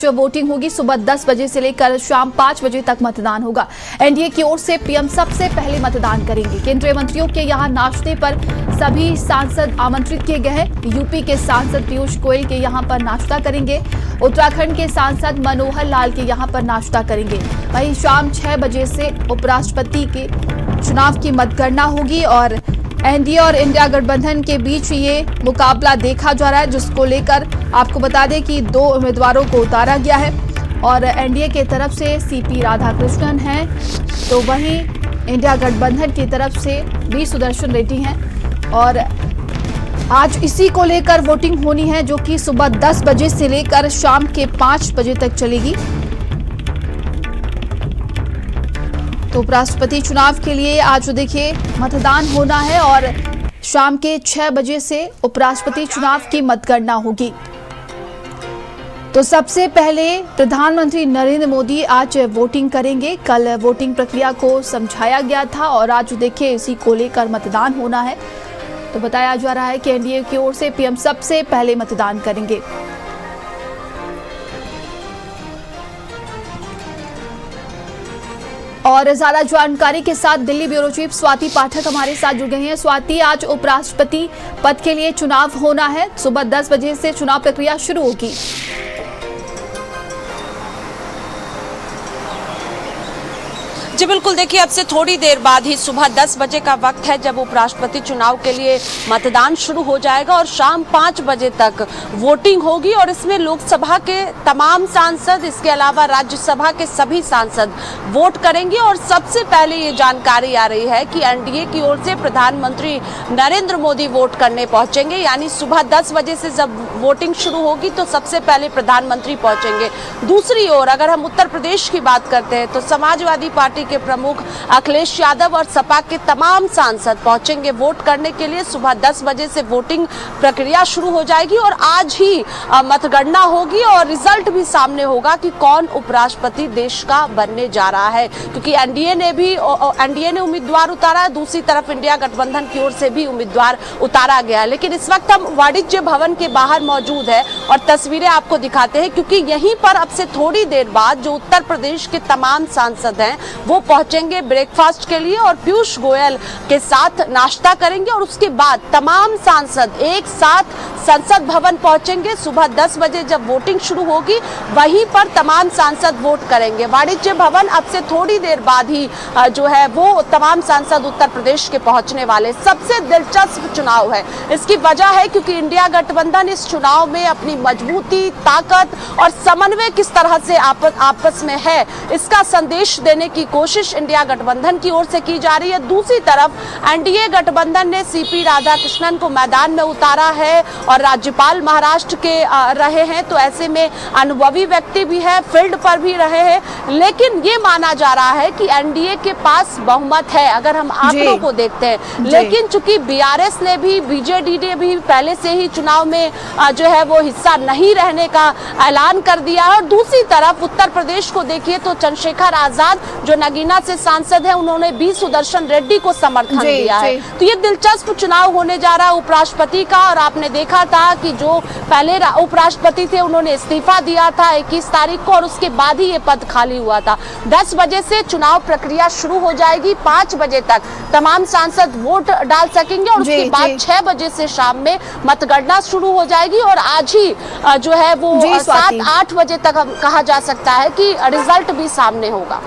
जो वोटिंग होगी सुबह 10 बजे से लेकर शाम 5 बजे तक मतदान होगा। एनडीए की ओर से पीएम सबसे पहले मतदान करेंगे। केंद्रीय मंत्रियों के यहां नाश्ते पर सभी सांसद आमंत्रित किए गए हैं। यूपी के सांसद पीयूष गोयल के यहां पर नाश्ता करेंगे। उत्तराखंड के सांसद मनोहर लाल के यहां पर नाश्ता करेंगे। वहीं शाम 6 बजे से उपराष्ट्रपति के चुनाव की मतगणना होगी और एनडीए और इंडिया गठबंधन के बीच ये मुकाबला देखा जा रहा है, जिसको लेकर आपको बता दें कि 2 उम्मीदवारों को उतारा गया है और एनडीए की तरफ से सीपी राधाकृष्णन हैं, तो वहीं इंडिया गठबंधन की तरफ से वी सुदर्शन रेड्डी हैं। और आज इसी को लेकर वोटिंग होनी है, जो कि सुबह 10 बजे से लेकर शाम के 5 बजे तक चलेगी। तो उपराष्ट्रपति चुनाव के लिए आज देखिए मतदान होना है और शाम के 6 बजे से उपराष्ट्रपति चुनाव की मतगणना होगी। तो सबसे पहले प्रधानमंत्री नरेंद्र मोदी आज वोटिंग करेंगे। कल वोटिंग प्रक्रिया को समझाया गया था और आज देखिए इसी को लेकर मतदान होना है। तो बताया जा रहा है कि एनडीए की ओर से पीएम सबसे पहले मतदान करेंगे। और ज्यादा जानकारी के साथ दिल्ली ब्यूरो चीफ स्वाति पाठक हमारे साथ जुड़ गए हैं। स्वाति, आज उपराष्ट्रपति पद के लिए चुनाव होना है। सुबह 10 बजे से चुनाव प्रक्रिया शुरू होगी। जी बिल्कुल, देखिए अब से थोड़ी देर बाद ही सुबह 10 बजे का वक्त है जब उपराष्ट्रपति चुनाव के लिए मतदान शुरू हो जाएगा और शाम 5 बजे तक वोटिंग होगी और इसमें लोकसभा के तमाम सांसद, इसके अलावा राज्यसभा के सभी सांसद वोट करेंगे। और सबसे पहले ये जानकारी आ रही है कि एनडीए की ओर से प्रधानमंत्री नरेंद्र मोदी वोट करने पहुंचेंगे, यानी सुबह 10 बजे से जब वोटिंग शुरू होगी तो सबसे पहले प्रधानमंत्री पहुंचेंगे। दूसरी ओर अगर हम उत्तर प्रदेश की बात करते हैं तो समाजवादी पार्टी के प्रमुख अखिलेश यादव और सपा के तमाम सांसद पहुंचेंगे वोट करने के लिए। सुबह 10 बजे से वोटिंग प्रक्रिया शुरू हो जाएगी और आज ही मतगणना होगी और रिजल्ट भी सामने होगा कि कौन उपराष्ट्रपति देश का बनने जा रहा है, क्योंकि एनडीए ने उम्मीदवार उतारा है, दूसरी तरफ इंडिया गठबंधन की ओर से भी उम्मीदवार उतारा गया है। लेकिन इस वक्त हम वाणिज्य भवन के बाहर मौजूद है और तस्वीरें आपको दिखाते हैं, क्योंकि यहीं पर अब से थोड़ी देर बाद जो उत्तर प्रदेश के तमाम सांसद हैं वो पहुंचेंगे ब्रेकफास्ट के लिए और पीयूष गोयल के साथ नाश्ता करेंगे और उसके बाद तमाम सांसद एक साथ संसद भवन पहुंचेंगे। सुबह 10 बजे जब वोटिंग शुरू होगी वहीं पर तमाम सांसद वोट करेंगे। वाणिज्य भवन अब से थोड़ी देर बाद ही जो है वो तमाम सांसद उत्तर प्रदेश के पहुंचने वाले। सबसे दिलचस्प चुनाव है, इसकी वजह है क्योंकि इंडिया गठबंधन इस चुनाव में अपनी मजबूती, ताकत और समन्वय किस तरह से आपस में है, इसका संदेश देने की कोशिश इंडिया गठबंधन की ओर से की जा रही है। दूसरी तरफ एनडीए गठबंधन ने सीपी राधाकृष्णन को मैदान में उतारा है और राज्यपाल महाराष्ट्र के रहे हैं, तो ऐसे में अनुभवी व्यक्ति भी है, फील्ड पर भी रहे हैं। लेकिन ये माना जा रहा है कि एनडीए के पास बहुमत है अगर हम आंकड़ों को देखते हैं। लेकिन चूंकि बीआरएस ने भी, बीजेडी ने भी पहले से ही चुनाव में जो है वो हिस्सा नहीं रहने का ऐलान कर दिया है। और दूसरी तरफ उत्तर प्रदेश को देखिए तो चंद्रशेखर आजाद जो नगीना से सांसद है, उन्होंने वी सुदर्शन रेड्डी को समर्थन दिया है। तो ये दिलचस्प चुनाव होने जा रहा है उपराष्ट्रपति का। और आपने देखा था कि जो पहले उपराष्ट्रपति थे उन्होंने इस्तीफा दिया था 21 तारीख को और उसके बाद ही ये पद खाली हुआ था। 10 बजे से चुनाव प्रक्रिया शुरू हो जाएगी, 5 बजे तक तमाम सांसद वोट डाल सकेंगे और उसके बाद 6 बजे से शाम में मतगणना शुरू हो जाएगी और आज ही जो है वो 7-8 बजे तक कहा जा सकता है कि रिजल्ट भी सामने होगा।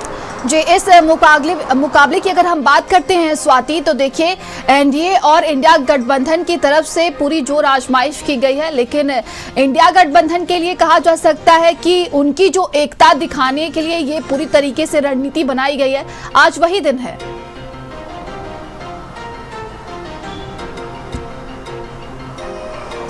जी, इस मुकाबले की अगर हम बात करते हैं स्वाति, तो देखिए एनडीए और इंडिया गठबंधन की तरफ से पूरी जोर आजमाइश की गई है। लेकिन इंडिया गठबंधन के लिए कहा जा सकता है कि उनकी जो एकता दिखाने के लिए ये पूरी तरीके से रणनीति बनाई गई है। आज वही दिन है।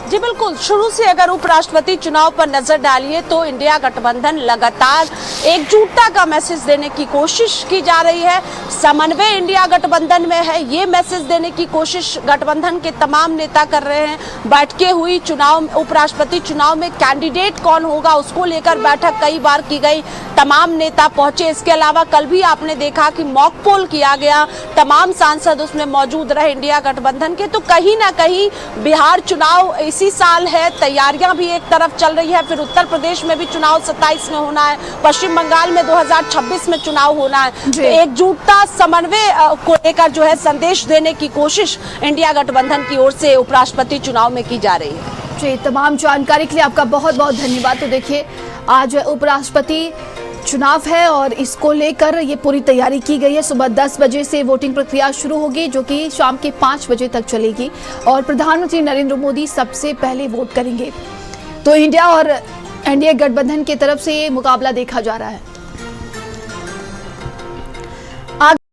जी बिल्कुल, शुरू से अगर उपराष्ट्रपति चुनाव पर नजर डालिए तो इंडिया गठबंधन लगातार एकजुटता का मैसेज देने की कोशिश की जा रही है। समन्वय इंडिया गठबंधन में है, ये मैसेज देने की कोशिश गठबंधन के तमाम नेता कर रहे हैं। बैठकें हुई, उपराष्ट्रपति चुनाव में कैंडिडेट कौन होगा उसको लेकर बैठक कई बार की गई, तमाम नेता पहुंचे। इसके अलावा कल भी आपने देखा कि मॉक पोल किया गया, तमाम सांसद उसमें मौजूद रहे इंडिया गठबंधन के। तो कहीं ना कहीं बिहार चुनाव इसी इसी साल है, तैयारियां भी एक तरफ चल रही है, फिर उत्तर प्रदेश में भी चुनाव 27 में होना है, पश्चिम बंगाल में 2026 में चुनाव होना है। तो एकजुटता, समन्वय को लेकर जो है संदेश देने की कोशिश इंडिया गठबंधन की ओर से उपराष्ट्रपति चुनाव में की जा रही है। जी, तमाम जानकारी के लिए आपका बहुत बहुत धन्यवाद। तो देखिए, आज उपराष्ट्रपति चुनाव है और इसको लेकर ये पूरी तैयारी की गई है। सुबह 10 बजे से वोटिंग प्रक्रिया शुरू होगी, जो कि शाम के 5 बजे तक चलेगी और प्रधानमंत्री नरेंद्र मोदी सबसे पहले वोट करेंगे। तो इंडिया और एनडीए गठबंधन की तरफ से ये मुकाबला देखा जा रहा है।